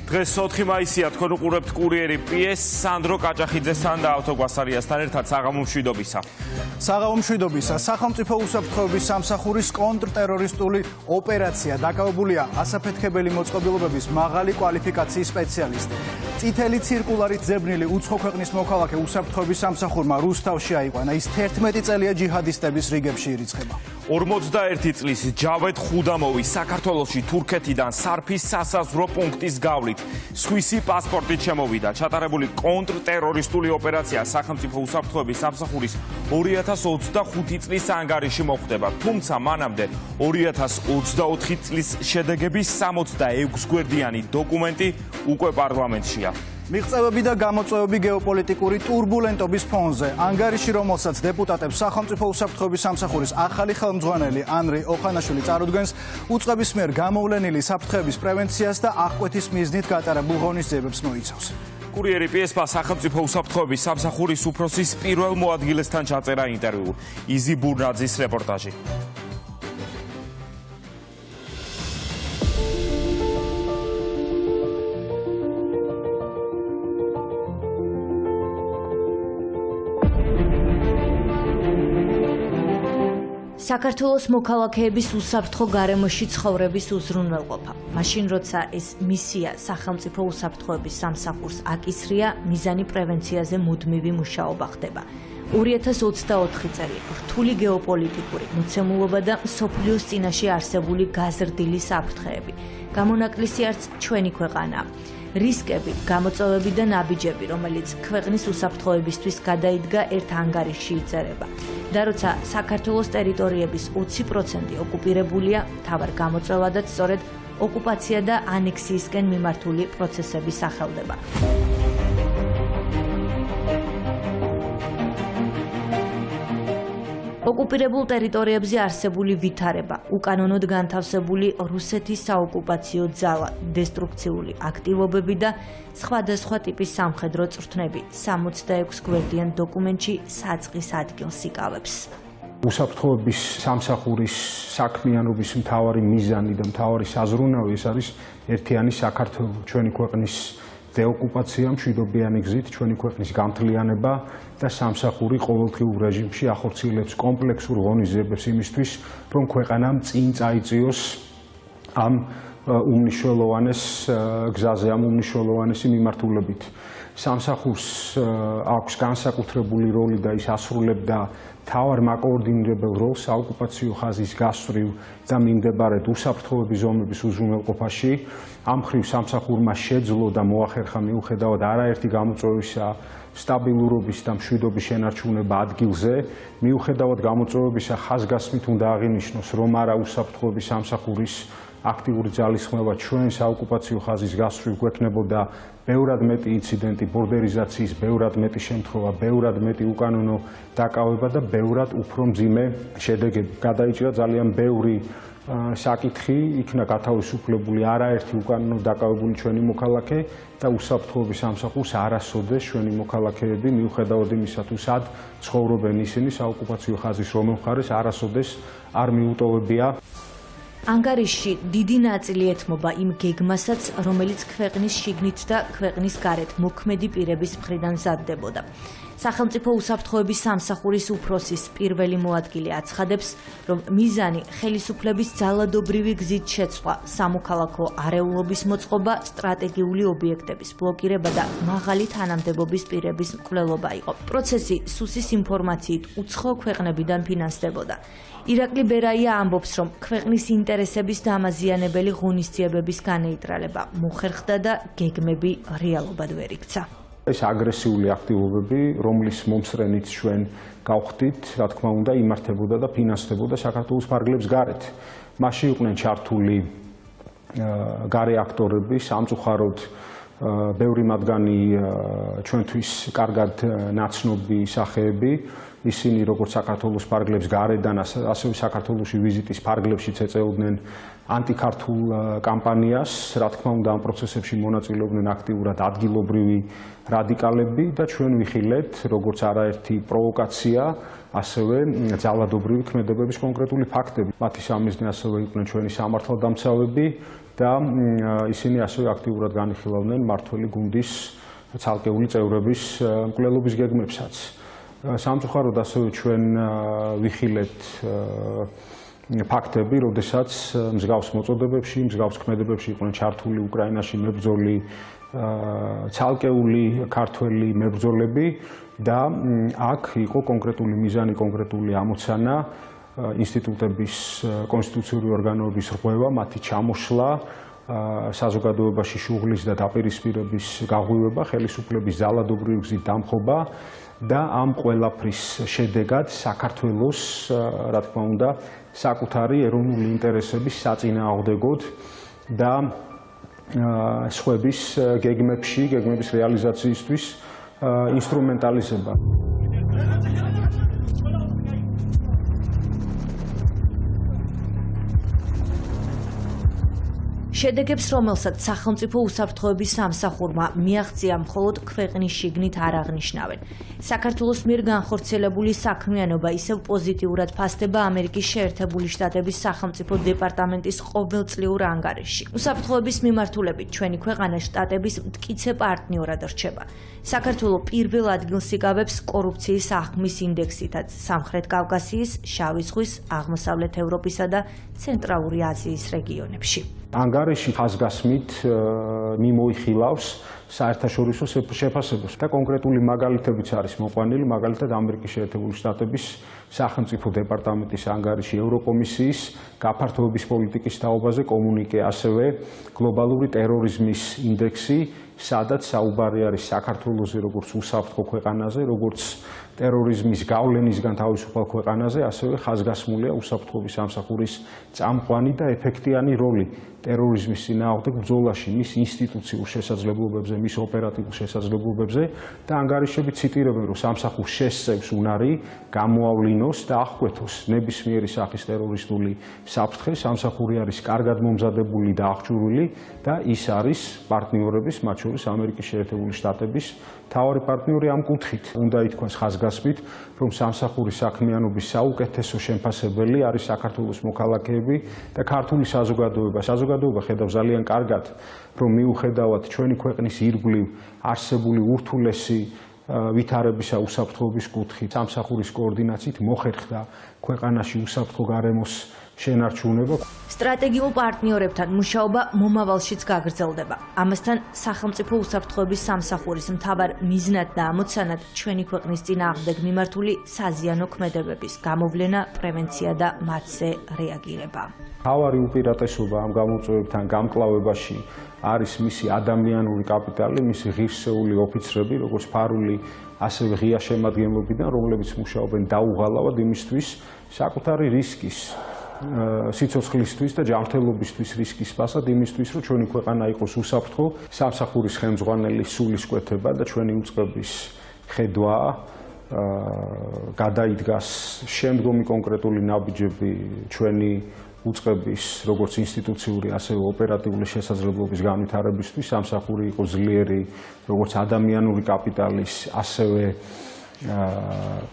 დღეს 4 მაისია თქვენ უყურებთ კურიერი PS სანდრო კაჭახიძესთან და ავთო გვასარიასთან ერთად საღამომშვიდობისა. საღამომშვიდობისა სახელმწიფო უსაფრთხოების სამსახურის კონტრტერორისტული ოპერაცია დაკავებულია ასაფეთქებელი მოწყობილობების მაღალი კვალიფიკაციის სპეციალისტი. წითელი ცირკულარით ზებნილი უცხო ქვეყნის მოქალაქე უსაფრთხოების სამსახურმა რუსთავში აიყვანა. ის 11 წელია ჯიჰადისტების რიგებში ირიცხება. 41 წლის ჯავედ ხუდამოვი საქართველოში თურქეთიდან სარფის სასაზღვრო პუნქტის გავლით სვისი პასპორტით შემოვიდა. ჩატარებული კონტრტერორისტული ოპერაცია სახელმწიფო უსაფრთხოების სამსახურის 2025 წლის ანგარიში მოხდება. თუმცა მანამდე 2024 წლის შედეგების 66 გვერდიანი დოკუმენტი უკვე პარლამენტშია. მიღწევები და გამოწვევები გეოპოლიტიკური ტურბულენტობის ფონზე. ანგარიში, რომელსაც დეპუტატებს სახელმწიფო უსაფრთხოების სამსახურის ახალი ხელმძღვანელი ანრი ოხანაშვილი წარუდგენს, უწყების მიერ გამოვლენილი საფრთხეების პრევენციას და აღკვეთის მიზნით გატარებულ ღონისძიებებს მოიცავს. კურიერი PS-მა სახელმწიფო უსაფრთხოების სამსახურის უფროსის პირველ მოადგილესთან ჩაწერა ინტერვიუ. იზი ბურნაძის რეპორტაჟი. საქართველოს მოქალაქეების უსაფრთხო გარემოში ცხოვრების უზრუნველყოფა. მაშინ როცა ეს მისია სახელმწიფო უსაფრთხოების სამსახურს აკისრია, მიზანი პრევენციაზე მუდმივი მუშაობა ხდება. 2024 წელი რთული გეოპოლიტიკური მოცემულობა და მსოფლიოს წინაშე არსებული გაზრდილი საფრთხეები. გამონაკლისი არც ჩვენი ქვეყანაა. რისკები, გამოწვევები და ნაბიჯები, რომელიც ქვეყნის უსაფრთხოებისთვის გადაიდგა ერთ ანგარიშში იწერება. და როცა საქართველოს ტერიტორიების 20% ოკუპირებულია, მთავარ გამოწვევადაც სწორედ ოკუპაცია და ანექსიისკენ მიმართული პროცესები სახელდება. ოკუპირებულ ტერიტორიებზე არსებული ვითარება, უკანონოდ განთავსებული რუსეთის საოკუპაციო ძალა, დესტრუქციული აქტივობები და სხვადასხვა ტიპის სამხედრო წვრთნები 66 გვერდიან დოკუმენტში საწყის ადგილს იკავებს. უსაფრთხოების სამსახურის საქმიანობის მთავარი მიზანი და მთავარი საზრუნავი ეს არის ერთიანი საქართველო, ჩვენი ქვეყნის დეოკუპაცია, მშვიდობიანი გზით, ჩვენი ქვეყნის გამთლიანება და სამსახური ყოველდღიურ რეჟიმში ახორციელებს კომპლექსურ ღონისძიებებს იმისთვის, რომ ქვეყანამ წინ წაიწიოს ამ უმნიშვნელოვანეს გზაზე, ამ უმნიშვნელოვანესი მიმართულებით. სამსახურს აქვს განსაკუთრებული როლი და ის ასრულებდა მთავარ მაკოორდინირებელ როლს საოკუპაციო ხაზის გასწვრივ და მიმდებარედ უსაფრთხოების ზომების უზრუნველყოფაში. ამ მხრივ სამსახურმა შეძლო და მოახერხა მიუხედავად არაერთი გამოწვევისა სტაბილურობის და მშვიდობის შენარჩუნება ადგილზე, მიუხედავად გამოწვევებისა ხაზგასმით უნდა აღინიშნოს, რომ არა უსაფრთხოების სამსახურის აქტიური ძალისხმევა ჩვენ საოკუპაციო ხაზის გასწვრივ გვექნებოდა ბევრად მეტი ინციდენტი, ბორდერიზაციის ბევრად მეტი შემთხვევა, ბევრად მეტი უკანონო დაკავება და ბევრად უფრო მძიმე შედეგები. გადაიჭრა ძალიან ბევრი საკითხი, იქნა გათავისუფლებული არაერთი უკანონო დაკავებული ჩვენი მოქალაქე და უსაფრთხოების სამსახურს არასოდეს ჩვენი მოქალაქეები, მიუხედავად იმისა, თუ სად ცხოვრობენ ისინი საოკუპაციო ხაზის რომელ მხარეს, არასოდეს არ მიუტოვებია. ანგარიშში დიდი ნაწილი ეთმობა იმ გეგმასაც, რომელიც ქვეყნის შიგნით და ქვეყნის გარეთ მოქმედი პირების მხრიდან მზადდებოდა. სახელმწიფო უსაფრთხოების სამსახურის უფროსის პირველი მოადგილე აცხადებს, რომ მიზანი ხელისუფლების ძალადობრივი გზით შეცვლა, სამოქალაქო არეულობის მოწყობა, სტრატეგიული ობიექტების ბლოკირება და მაღალი თანამდებობის პირების მკვლელობა იყო. პროცესი სუსის ინფორმაციით უცხო ქვეყნებიდან ფინანსდებოდა. ირაკლი ბერაია ამბობს, რომ ქვეყნის ინტერესების დამაზიანებელი ღონისძიებების განეიტრალება მოხერხდა და გეგმები რეალობად ვერ იქცა. ეს აგრესიული აქტივობები, რომლის მომსწრენით ჩვენ გავხდით, რა თქმა უნდა, იმართებოდა და ფინანსდებოდა საქართველოს ფარგლებს გარეთ. მასში იყვნენ ჩართული გარე აქტორები, სამწუხაროდ ბევრი მათგანი ჩვენთვის კარგად ნაცნობი სახეები. ისინი როგორც საქართველოს ფარგლებს გარედან, ასევე საქართველოში ვიზიტის ფარგლებშიც ეწეოდნენ ანტიქართულ კამპანიას, რა თქმა უნდა, ამ პროცესებში მონაწილეობდნენ აქტიურად ადგილობრივი რადიკალები და ჩვენ ვიხილეთ, როგორც არაერთი პროვოკაცია, ასევე ძალადობრივი ქმედებების კონკრეტული ფაქტები. მათი სამიზნე ასევე იყვნენ ჩვენი სამართალდამცავები და ისინი ასევე აქტიურად განიხილავდნენ მმართველი გუნდის ცალკეული წევრების მკვლელობის გეგმებსაც. სამწუხაროდ ასევე ჩვენ ვიხილეთ ფაქტები, როდესაც მსგავს მოწოდებებში, მსგავს ქმედებებში იყვნენ ჩართული უკრაინაში მებრძოლი ცალკეული ქართველი მებრძოლები და აქ იყო კონკრეტული მიზანი, კონკრეტული ამოცანა ინსტიტუტების, კონსტიტუციური ორგანოების რღვევა, მათი ჩამოშლა, საზოგადოებაში შუღლის და დაპირისპირების გაღვივება, ხელისუფლების ძალადობრივი გზით დამხობა და ამ ყველაფრის შედეგად საქართველოს, რა თქმა უნდა, საკუთარი ეროვნული ინტერესების საწინააღმდეგოდ და სხვების გეგმების რეალიზაციისთვის ინსტრუმენტალიზება. შედეგებს, რომელსაც სახელმწიფო უსაფრთხოების სამსახურმა მიაღწია, მხოლოდ ქვეყნის შიგნით არ აღნიშნავენ. საქართველოს მიერ განხორციელებული საქმიანობა ისევ პოზიტიურად ფასდება ამერიკის შეერთებული შტატების სახელმწიფო დეპარტამენტის ყოველწლიურ ანგარიშში. უსაფრთხოების მიმართულებით ჩვენი ქვეყანა შტატების მტკიცე პარტნიორად რჩება. საქართველო პირველ ადგილს იკავებს კორუფციის აღქმის ინდექსითაც სამხრეთ კავკასიის, შავი ზღვის, აღმოსავლეთ ევროპისა და ცენტრალური აზიის რეგიონებში. ანგარიში ხაზგასმით მიმოიხილავს საერთაშორისო შეფასებებს და კონკრეტული მაგალითებიც არის მოყვანილი, მაგალითად ამერიკის შეერთებული შტატების სახელმწიფო დეპარტამენტის ანგარიში, ევროკომისიის გაფართოების პოლიტიკის თაობაზე კომუნიკე, ასევე გლობალური ტერორიზმის ინდექსი, სადაც საუბარი არის საქართველოზე როგორც უსაფრთხო ქვეყანაზე, როგორც ტერორიზმის გავლენისგან თავისუფალ ქვეყანაზე, ასევე ხაზგასმულია უსაფრთხოების სამსახურის წამყვანი და ეფექტიანი როლი ტერორიზმის წინააღმდეგ ბრძოლაში, მის ინსტიტუციურ შესაძლებლობებზე, მის ოპერატიულ შესაძლებლობებზე და ანგარიშები ციტირებენ, რომ სამსახურს შესწევს უნარი გამოავლინოს და აღკვეთოს ნებისმიერი სახის ტერორისტული საფრთხე, სამსახური არის კარგად მომზადებული და აღჭურვილი და ის არის პარტნიორების, მათ შორის ამერიკის შეერთებული შტატების მთავარი პარტნიორი ამ კუთხით. უნდა ითქვას ხაზგასმით, რომ სამსახურის საქმიანობის საუკეთესო შემფასებელი არის საქართველოს მოქალაქეები და ქართული საზოგადოება. საზოგადოება ხედავს ძალიან კარგად, რომ მიუხედავად ჩვენი ქვეყნის ირგვლივ არსებული ურთულესი ვითარებისა უსაფრთხოების კუთხით, სამსახურის კოორდინაციით მოხერხდა ქვეყანაში უსაფრთხო გარემოს შენარჩუნება. სტრატეგიულ პარტნიორებთან მუშაობა მომავალშიც გაგრძელდება. ამასთან სახელმწიფო უსაფრთხოების სამსახურის მთავარ მიზნად და ამოცანად ჩვენი ქვეყნის წინააღმდეგ მიმართული საზიანო ქმედებების გამოვლენა, პრევენცია და მათზე რეაგირება. მთავარი უპირატესობა ამ გამოწვევებთან გამკლავებაში არის მისი ადამიანური კაპიტალი, მისი ღირსეული ოფიცრები, როგორც ფარული, ასევე ღია შემადგენლობიდან, რომლებიც მუშაობენ დაუღალავად იმისთვის, საკუთარი რისკის სიცოცხლისთვის და ჯანმრთელობისთვის რისკის ფასად იმისთვის, რომ ჩვენი ქვეყანა იყოს უსაფრთხო, სამსახურის ხელმძღვანელი სულისკვეთება და ჩვენი უწყების ხედვა გადაიდგას შემდგომი კონკრეტული ნაბიჯები ჩვენი უწყების როგორც ინსტიტუციური, ასევე ოპერატიული შესაძლებლობის განვითარებისთვის, სამსახური იყოს ძლიერი როგორც ადამიანური კაპიტალის, ასევე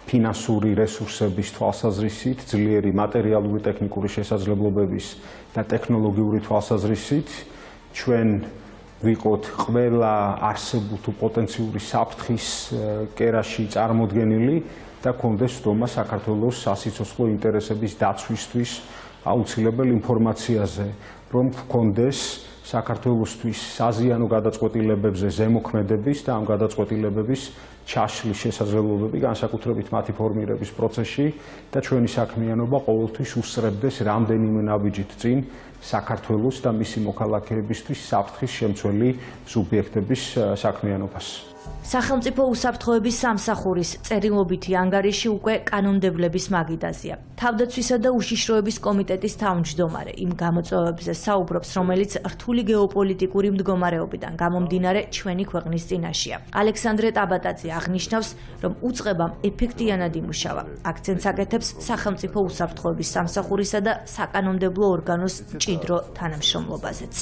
ფინანსური რესურსების თვალსაზრისით, ძლიერი მატერიალური ტექნიკური შესაძლებლობების და ტექნოლოგიური თვალსაზრისით, ჩვენ ვიყოთ ყველა არსებულ თუ პოტენციური საფრთხის კერაში წარმოდგენილი და გქონდეს სდომა საქართველოს სასიცოცხლო ინტერესების დაცვისთვის აუცილებელ ინფორმაციაზე, რომ გქონდეს საქართველოსთვის საზიანო გადაწყვეტილებებზე ზემოქმედების და ამ გადაწყვეტილებების ჩაშლის შესაძლებლობები, განსაკუთრებით მათი ფორმირების პროცესში და ჩვენი საქმიანობა ყოველთვის უსწრებდეს რამდენიმე ნაბიჯით წინ საქართველოს და მისი მოქალაქეებისთვის საფრთხის შემცველი სუბიექტების საქმიანობას. სახელმწიფო უსაფრთხოების სამსახურის წერილობითი ანგარიში უკვე კანონმდებლების მაგიდაზეა. თავდაცვისა და უშიშროების კომიტეტის თავმჯდომარე იმ გამოწვევებზე საუბრობს, რომელიც რთული გეოპოლიტიკური მდგომარეობიდან გამომდინარე ჩვენი ქვეყნის წინაშეა. ალექსანდრე ტაბატაძე აღნიშნავს, რომ უწყებამ ეფექტიანად იმუშავა. აქცენტს აკეთებს სახელმწიფო უსაფრთხოების სამსახურისა და საკანონმდებლო ორგანოს მჭიდრო თანამშრომლობაზეც.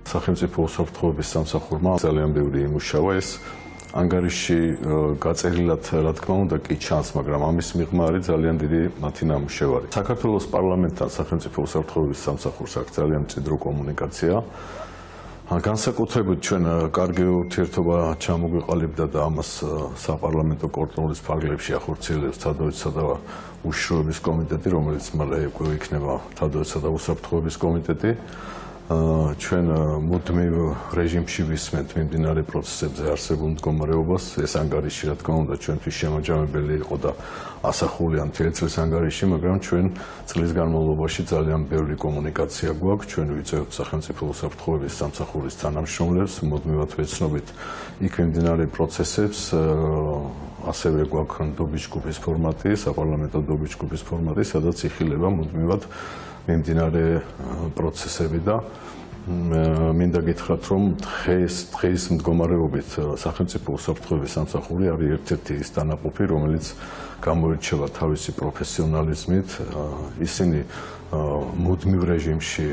სახელმწიფო უსაფრთხოების სამსახურმა ძალიან ბევრი იმუშავა. ეს ანგარიში გაწერილად რა თქმა უნდა კი ჩანს, მაგრამ ამის მიღმა არის ძალიან დიდი მათი ნამუშევარი. საქართველოს პარლამენტთან სახელმწიფო უსაფრთხოების სამსახურს აქვს ძალიან მჭიდრო კომუნიკაცია. განსაკუთრებით ჩვენ კარგი ურთიერთობა ჩამოგვიყალიბდა და ამას საპარლამენტო კონტროლის ფარგლებში ახორციელებს თავდაცვისა და უშიშროების კომიტეტი, რომელიც მალე იქნება თავდაცვისა და უსაფრთხოების კომიტეტი. ჩვენ მუდმივ რეჟიმში ვისმენთ მიმდინარე პროცესებზე არსებულ მდგომარეობას. ეს ანგარიში რა თქმა უნდა ჩვენთვის შემაჯამებელი იყო და ასახულია მთელი წლის ანგარიში, მაგრამ ჩვენ წლის განმავლობაში ძალიან ბევრი კომუნიკაცია გვაქვს. ჩვენ ვიწევთ სახელმწიფო უსაფრთხოების სამსახურის თანამშრომლებს, მუდმივად ვეცნობით იქ მიმდინარე პროცესებს. ასევე გვაქვს ნდობის ჯგუფის ფორმატი, საპარლამენტო ნდობის ჯგუფის ფორმატი, სადაც იხილება მუდმივად მიმდინარე პროცესები და მინდა გითხრათ, რომ დღეს მდგომარეობით სახელმწიფო უსაფრთხოების სამსახური არის ერთ-ერთი ის დანაყოფი, რომელიც გამოირჩევა თავისი პროფესიონალიზმით. ისინი მუდმივ რეჟიმში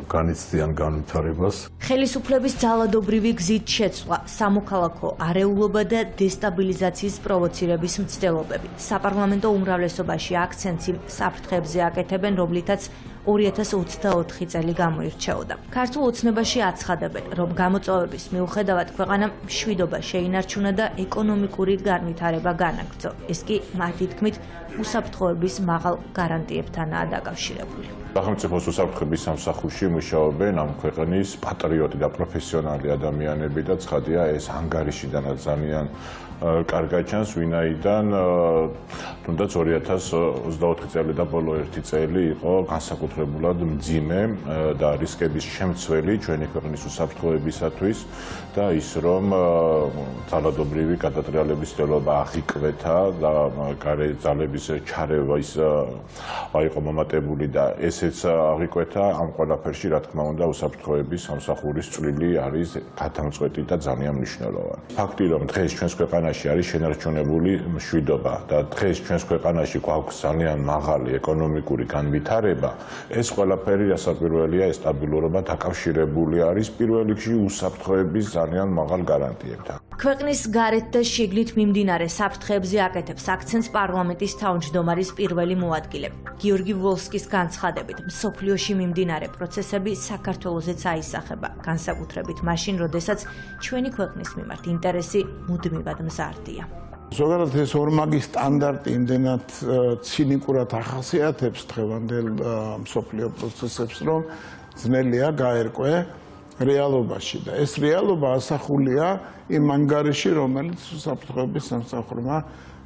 განიცდიან განვითარებას. ხელისუფლების ძალადობრივი გზით შეცვლა, სამოქალაქო არეულობა და დესტაბილიზაციის პროვოცირების მცდელობები. საპარლამენტო უმრავლესობაში აქცენტს იმ საფრთხეებზე აკეთებენ, რომლითაც 2024 წელი გამოირჩეოდა. ქართულ ოცნებაში აცხადებენ, რომ გამოწვევების მიუხედავად ქვეყანამ მშვიდობა შეინარჩუნა და ეკონომიკური განვითარება განაგრძო. ეს კი მათი თქმით უსაფრთხოების მაღალ გარანტიებთანაა დაკავშირებული. სახელმწიფოს უსაფრთხოების სამსახურში მუშაობენ ამ ქვეყნის პატრიოტი და პროფესიონალი ადამიანები და ცხადია ეს ანგარიშიდანაც ძალიან კარგად ჩანს, ვინაიდან თუნდაც 2024 წელი და ბოლო 1 წელი იყო განსაკუთრებულად მძიმე და რისკების შემცველი ჩვენი ქვეყნის უსაფრთხოებისათვის და ის რომ ძალადობრივი გადატრიალების ცდელობა აღიკვეთა და გარე ძალების ჩარევა ის იყო მომატებული და ესეც აღიკვეთა ამ ყველაფერში რა თქმა უნდა უსაფრთხოების სამსახურის წვლილი არის გადამწყვეტი და ძალიან მნიშვნელოვანი. ფაქტი რომ დღეს ჩვენს ქვეყანაში არის შენარჩუნებული მშვიდობა და დღეს ჩვენს ქვეყანაში გვაქვს ძალიან მაღალი ეკონომიკური განვითარება, ეს ყველაფერი რასაკვირველია, ეს სტაბილურობა დაკავშირებული არის პირველ რიგში უსაფრთხოების ძალიან მაღალ გარანტიებთან. ქვეყნის გარეთ და შიგნით მიმდინარე საფრთხეებზე აკეთებს აქცენტს პარლამენტის თავმჯდომარის პირველი მოადგილე. გიორგი ვოლსკის განცხადებით, მსოფლიოში მიმდინარე პროცესები საქართველოსაც აისახება, განსაკუთრებით მაშინ, როდესაც ჩვენი ქვეყნის მიმართ ინტერესი მუდმივად მზარდია. ზოგადად ეს ორმაგი სტანდარტი იმდენად ცინიკურად ახასიათებს დღევანდელ მსოფლიო პროცესებს, რომ ძნელია გაერკვე რეალობაში და ეს რეალობა ასახულია იმ ანგარიში, რომელიც უსაფრთხოების სამსახურმა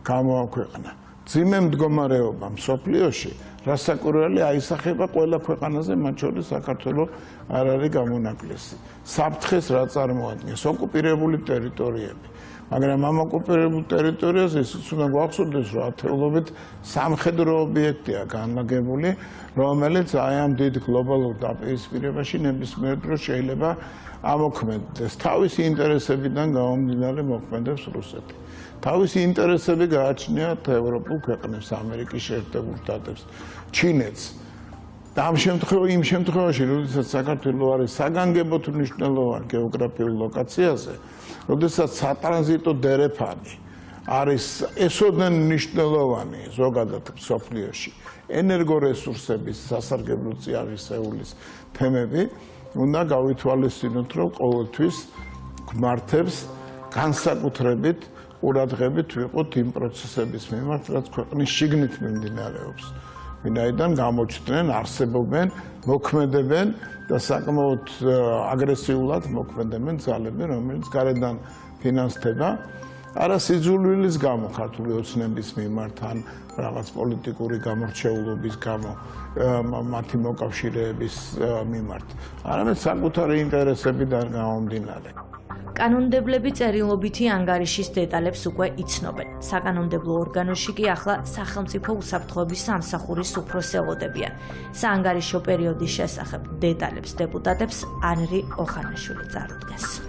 გამოაქვეყნა. ძიმე მდგომარეობა მსოფლიოში რასაკვირველი აისახება ყველა ქვეყანაზე, მათ შორის საქართველოს არ არის გამონაკლისი. საფრთხეს რა წარმოადგენს ოკუპირებული ტერიტორიები. მაგრამ ამ ოკუპირებულ ტერიტორიაზე ისიც უნდა გვახსოვდეს, რომ ათეულობით სამხედრო ობიექტია განლაგებული, რომელიც აი ამ დიდ გლობალურ დაპირისპირებაში ნებისმიერ დროს შეიძლება ამოქმედდეს. თავისი ინტერესებიდან გამომდინარე მოქმედებს რუსეთი. თავისი ინტერესები გააჩნიათ ევროპულ ქვეყნებს, ამერიკის შეერთებულ შტატებს, ჩინეთს. და იმ შემთხვევაში, როდესაც საქართველო არის საგანგებოდ მნიშვნელოვან გეოგრაფიულ ლოკაციაზე, როდესაც სატრანზიტო დერეფანი არის ესოდენ მნიშვნელოვანი ზოგადად მსოფლიოში ენერგორესურსების სასარგებლო წიაღისეულის თემები, უნდა გავითვალისწინოთ, რომ ყოველთვის გვმართებს განსაკუთრებით ყურადღებით ვიყოთ იმ პროცესების მიმართ, რაც ქვეყნის შიგნით მიმდინარეობს. ვინაიდან გამოჩნდნენ, არსებობენ, მოქმედებენ და საკმაოდ აგრესიულად მოქმედებენ ძალები, რომელიც გარედან ფინანსდება, არა სიძულვილის გამო ქართული ოცნების მიმართ ან რაღაც პოლიტიკური გამორჩეულობის გამო მათი მოკავშირეების მიმართ, არამედ საკუთარი ინტერესებიდან გამომდინარე. კანონმდებლები წერილობითი ანგარიშის დეტალებს უკვე იცნობენ. საკანონმდებლო ორგანოში კი ახლა სახელმწიფო უსაფრთხოების სამსახურის უფროს ელოდებიან. საანგარიშო პერიოდის შესახებ დეტალებს დეპუტატებს ანრი ოხანაშვილი წარუდგენს.